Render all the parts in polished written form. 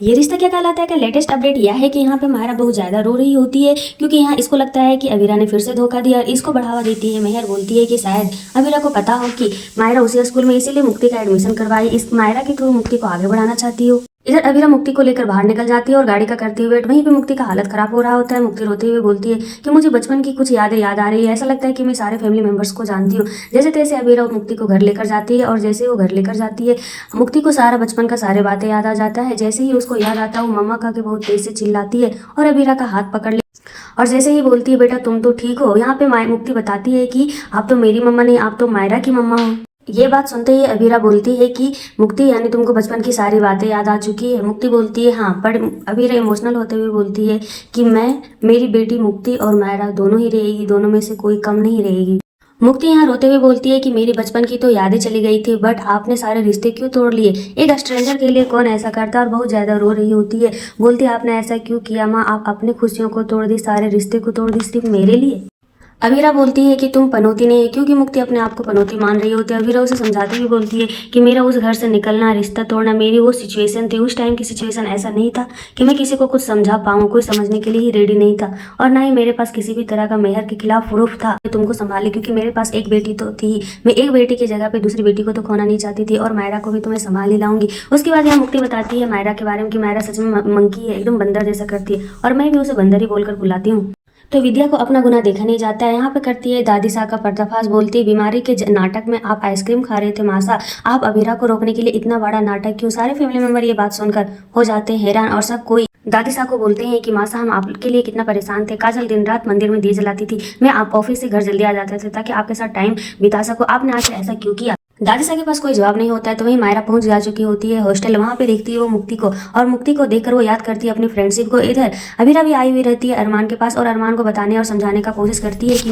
ये रिश्ता क्या कहलाता है का लेटेस्ट अपडेट यह है कि यहाँ पे मायरा बहुत ज़्यादा रो रही होती है क्योंकि यहाँ इसको लगता है कि अवीरा ने फिर से धोखा दिया और इसको बढ़ावा देती है। मेहर बोलती है कि शायद अवीरा को पता हो कि मायरा उसी स्कूल में इसीलिए मुक्ति का एडमिशन करवाई, इस मायरा के थ्रू मुक्ति को आगे बढ़ाना चाहती हो। इधर अवीरा मुक्ति को लेकर बाहर निकल जाती है और गाड़ी का करती हुए वेट। वहीं पे मुक्ति का हालत खराब हो रहा होता है। मुक्ति रोते हुए बोलती है कि मुझे बचपन की कुछ यादें याद आ रही है, ऐसा लगता है कि मैं सारे फैमिली मेंबर्स को जानती हूँ। जैसे तैसे अवीरा मुक्ति को घर लेकर जाती है और जैसे वो घर लेकर जाती है मुक्ति को सारा बचपन का सारे बातें याद आ जाता है। जैसे ही उसको याद आता है वो मम्मा का के बहुत तेज से चिल्लाती है और अवीरा का हाथ पकड़ ले और जैसे ही बोलती है बेटा तुम तो ठीक हो। यहाँ पे मुक्ति बताती है कि आप तो मेरी मम्मा नहीं, आप तो मायरा की मम्मा हो। ये बात सुनते ही अवीरा बोलती है कि मुक्ति यानी तुमको बचपन की सारी बातें याद आ चुकी है। मुक्ति बोलती है हाँ, पर अवीरा इमोशनल होते हुए बोलती है कि मेरी बेटी मुक्ति और मायरा दोनों ही रहेगी, दोनों में से कोई कम नहीं रहेगी। मुक्ति यहाँ रोते हुए बोलती है कि मेरी बचपन की तो यादें चली गई थी, बट आपने सारे रिश्ते क्यों तोड़ लिए? एक स्ट्रेंजर के लिए कौन ऐसा करता? और बहुत ज्यादा रो रही होती है। बोलती है आपने ऐसा क्यों किया माँ? आप अपनी खुशियों को तोड़ दी, सारे रिश्ते को तोड़ दी सिर्फ मेरे लिए। अवीरा बोलती है कि तुम पनौती नहीं है, क्योंकि मुक्ति अपने आप को पनौती मान रही होती है। अवीरा उसे समझाती हुई बोलती है कि मेरा उस घर से निकलना, रिश्ता तोड़ना मेरी वो सिचुएशन थी। उस टाइम की सिचुएशन ऐसा नहीं था कि मैं किसी को कुछ समझा पाऊँ, कोई समझने के लिए ही रेडी नहीं था और ना ही मेरे पास किसी भी तरह का मेहर के खिलाफ प्रूफ था। मैं तुमको संभाली क्योंकि मेरे पास एक बेटी तो थी। मैं एक बेटी की जगह पे दूसरी बेटी को तो खोना नहीं चाहती थी और मायरा को भी तुम्हें संभाल ही लाऊंगी। उसके बाद यहाँ मुक्ति बताती है मायरा के बारे में कि मायरा सच में मंकी है, एकदम बंदर जैसा करती है और मैं भी उसे बंदर ही बोलकर बुलाती हूँ। तो विद्या को अपना गुनाह देखा नहीं जाता है। यहाँ पे करती है दादी सा का पर्दाफाश। बोलती है बीमारी के नाटक में आप आइसक्रीम खा रहे थे मासा, आप अवीरा को रोकने के लिए इतना बड़ा नाटक क्यों? सारे फैमिली मेंबर ये बात सुनकर हो जाते हैं हैरान और सब कोई दादी सा को बोलते हैं कि मासा हम आपके लिए कितना परेशान थे। काजल दिन रात मंदिर में दिए जलाती थी, मैं आप ऑफिस से घर जल्दी आ जाते थे ताकि आपके साथ टाइम बिता सको, आपने आज ऐसा क्यों किया? दादी सा के पास कोई जवाब नहीं होता है। तो वहीं मायरा पहुंच जा चुकी होती है हॉस्टल। वहां पे देखती है वो मुक्ति को और मुक्ति को देखकर वो याद करती है अपनी फ्रेंडशिप को। इधर अवीरा भी आई हुई रहती है अरमान के पास और अरमान को बताने और समझाने का कोशिश करती है कि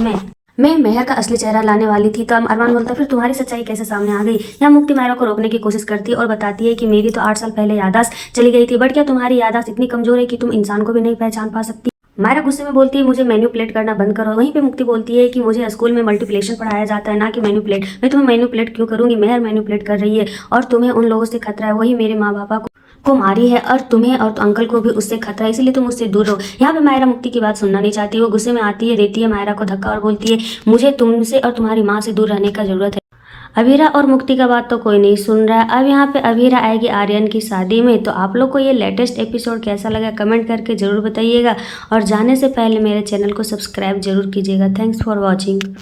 मैं मेहर का असली चेहरा लाने वाली थी। तो अरमान बोलता फिर तुम्हारी सच्चाई कैसे सामने आ गई? यहाँ मुक्ति मायरा को रोकने की कोशिश करती है और बताती है कि मेरी तो 8 साल पहले याददाश्त चली गई थी, बट क्या तुम्हारी याददाश्त इतनी कमजोर है कि तुम इंसान को भी नहीं पहचान पा सकती? मायरा गुस्से में बोलती है मुझे मैन्युपुलेट करना बंद करो। वहीं पे मुक्ति बोलती है कि मुझे स्कूल में मल्टीप्लिकेशन पढ़ाया जाता है ना कि मैन्युपुलेट। मैं तुम्हें मैन्युपुलेट क्यों करूंगी? मेहर मैन्युपुलेट कर रही है और तुम्हें उन लोगों से खतरा है, वही मेरे माँ बापा को मारी है और तुम्हें और तो अंकल को भी उससे खतरा है, इसलिए तुम उससे दूर रहो। यहाँ पे मायरा मुक्ति की बात सुनना नहीं चाहती। वो गुस्से में आती है, देती है मायरा को धक्का और बोलती है मुझे तुमसे और तुम्हारी माँ से दूर रहने का जरूरत है। अवीरा और मुक्ति का बात तो कोई नहीं सुन रहा है। अब यहाँ पे अवीरा आएगी आर्यन की शादी में। तो आप लोग को ये लेटेस्ट एपिसोड कैसा लगा कमेंट करके जरूर बताइएगा और जाने से पहले मेरे चैनल को सब्सक्राइब जरूर कीजिएगा। Thanks for watching.